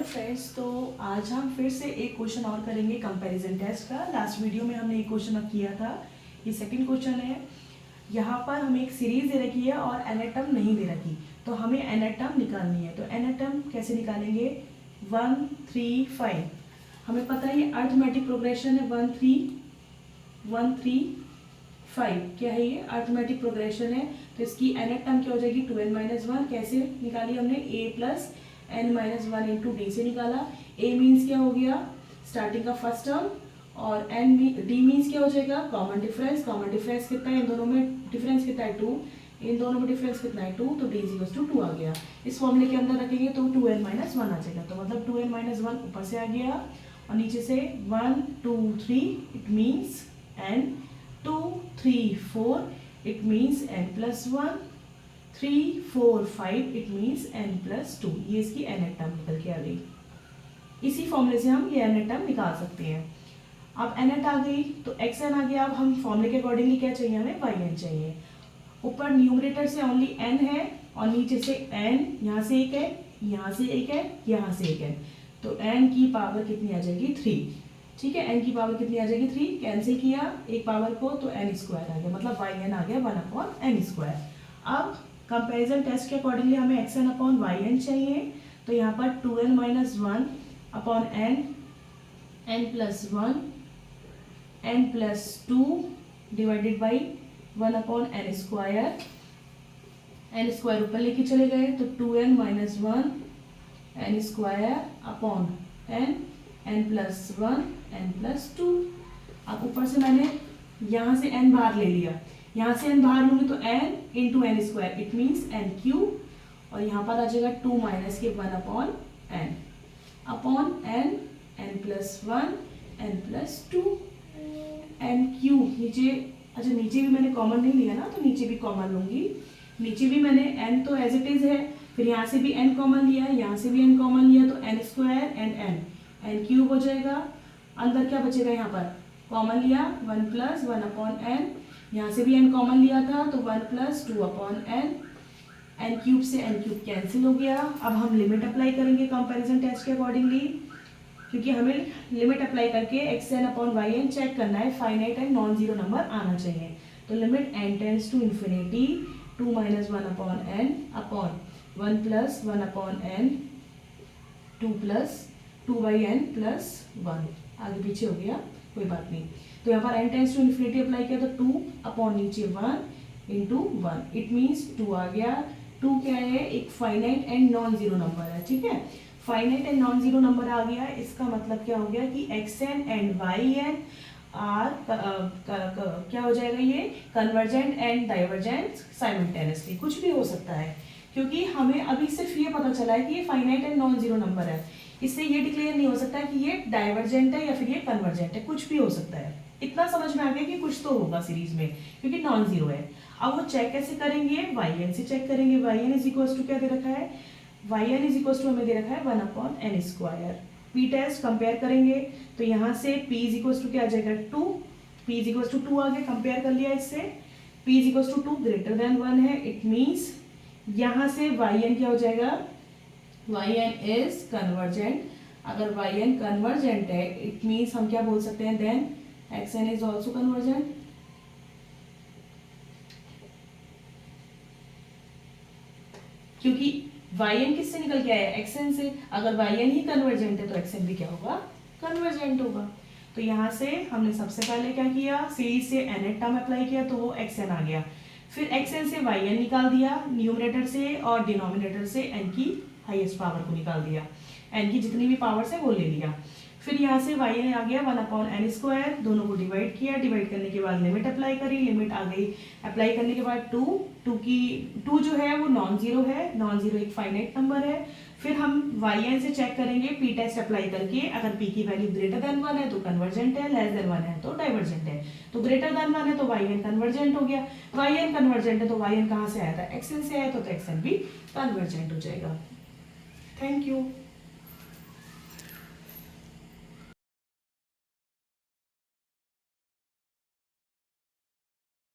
Hello friends, तो आज हम फिर से एक क्वेश्चन और करेंगे कंपैरिजन टेस्ट का। लास्ट वीडियो में हमने एक क्वेश्चन किया था, ये सेकंड क्वेश्चन है। यहाँ पर हमें एक सीरीज दे रखी है और एन टर्म नहीं दे रखी, तो हमें एन टर्म निकालनी है। तो एन टर्म कैसे निकालेंगे? 1 3 5। हमें पता है ये अर्थमेटिक प्रोग्रेशन है। 1 3 5 क्या है? ये अर्थमेटिक प्रोग्रेशन है। तो इसकी एन टर्म क्या हो जाएगी? 2n-1। कैसे निकाली हमने? a plus n-1 into D से निकाला। a मीन्स क्या हो गया? स्टार्टिंग का फर्स्ट टर्म, और d मीन्स क्या हो जाएगा? Common difference. कॉमन डिफरेंस कितना है इन दोनों में? डिफरेंस कितना है? 2। इन दोनों में डिफरेंस कितना है? 2। तो d इक्वल्स टू 2 आ गया। इस फॉर्मूले के अंदर रखेंगे तो 2n-1 आ जाएगा। तो मतलब 2n-1 ऊपर से आ गया और नीचे से 1 2 3 it means n, 2 3 4 it means n+1, 3 4 5 it means n+2। ये इसकी एन टर्म निकल के आ गई। इसी फॉर्मूले से हम ये एन टर्म निकाल सकते हैं। अब एन आ गई तो xn आ गया। अब हम फॉर्मूले के अकॉर्डिंगली क्या चाहिए? हमें yn चाहिए। ऊपर न्यूमरेटर से ओनली n है और नीचे से n, यहाँ से एक है, यहाँ से एक है, यहाँ से एक है। तो n की पावर कितनी आ जाएगी? 3। ठीक है, n की पावर कितनी आ जाएगी? 3। कैंसिल किया एक पावर को तो n² आ गया, मतलब yn आ गया 1/n²। अब कंपैरिजन टेस्ट के अकॉर्डिंगली हमें xn/yn चाहिए। तो यहाँ पर 2n-1 upon n, n+1, n+2 divided by 1/n²। n² ऊपर लेके चले गए तो 2n-1 n² upon n, n+1, n+2। अब ऊपर से मैंने यहाँ से n बाहर ले लिया, यहाँ से n बाहर लूंगी तो n into n² it means n3, और यहाँ पर आ जाएगा 2 माइनस के 1/n upon n, n+1, n+2, n3 नीचे। अच्छा, नीचे भी मैंने कॉमन नहीं लिया ना, तो नीचे भी कॉमन लूंगी। नीचे भी मैंने n तो एज इट इज है, फिर यहाँ से भी n कॉमन लिया, यहाँ से भी n कॉमन लिया, तो n² एंड n³ हो जाएगा। अंदर क्या बचेगा? यहाँ पर कॉमन लिया 1+1/n, यहाँ से भी n कॉमन लिया था तो 1+2/n, n³ से n³ कैंसिल हो गया। अब हम लिमिट अप्लाई करेंगे कंपैरिजन टेस्ट के अकॉर्डिंगली, क्योंकि हमें लिमिट अप्लाई करके xn/yn चेक करना है, finite and non zero number आना चाहिए। तो limit n tends to infinity 2 - 1/n upon 1+1/n 2+2/n+1। आगे पीछे हो गया, कोई बात नहीं। तो यहाँ पर n tends to infinity apply किया तो 2 अपॉन नीचे 1 इंटू 1 इट मीन्स 2 आ गया। 2 क्या है? एक finite and non zero number है। ठीक है, finite and non zero number आ गया। इसका मतलब क्या हो गया कि xn एंड yn आर क्या हो जाएगा? ये कन्वर्जेंट एंड डाइवर्जेंट साइमल्टेनियसली। कुछ भी हो सकता है, क्योंकि हमें अभी सिर्फ ये पता चला है कि ये finite and non zero number है। इससे ये डिक्लेयर नहीं हो सकता कि ये डाइवर्जेंट है या फिर ये कन्वर्जेंट है, कुछ भी हो सकता है। इतना समझ में आ गया कि कुछ तो होगा सीरीज में, क्योंकि नॉन जीरो है। अब वो चेक कैसे करेंगे? yn से चेक करेंगे। yn इज इक्वल्स टू क्या दे रखा है? yn इज इक्वल्स टू हमें दे रखा है 1/n²। p टेस्ट कंपेयर करेंगे तो यहाँ से p इज इक्वल्स टू क्या आ जाएगा? 2। p इज इक्वल्स टू 2 आगे कंपेयर कर लिया इससे। p is equals to 2 greater than 1 है, इट मीन्स यहाँ से yn क्या हो जाएगा? yn is convergent. अगर yn कन्वर्जेंट है इट मीन्स हम क्या बोल सकते हैं? Then xn is also convergent. क्योंकि yn किससे निकल के आया? xn से। अगर yn ही कन्वर्जेंट है तो xn भी क्या होगा? कन्वर्जेंट होगा। तो यहाँ से हमने सबसे पहले क्या किया? सीरीज से n टर्म अप्लाई किया तो वो xn आ गया। फिर xn से yn निकाल दिया न्यूमरेटर से, और डिनोमिनेटर से n की हाईएस्ट पावर को निकाल दिया। n की जितनी भी पावर्स है वो ले लिया। फिर यहाँ से yn आ गया 1/n², दोनों को डिवाइड किया। डिवाइड करने के बाद लिमिट अप्लाई करी, लिमिट आ गई। अप्लाई करने के बाद 2 जो है वो नॉन जीरो है, नॉन जीरो एक फाइनाइट नंबर है। फिर हम yn से चेक करेंगे p टेस्ट अप्लाई करके। अगर p की वैल्यू ग्रेटर देन 1 है तो कन्वर्जेंट है, लेस देन 1 है तो डाइवर्जेंट है। तो ग्रेटर देन 1 है तो yn कन्वर्जेंट हो गया। yn कन्वर्जेंट है तो yn कहाँ से आया था? xn से आया, तो xn भी कन्वर्जेंट हो जाएगा। Thank you.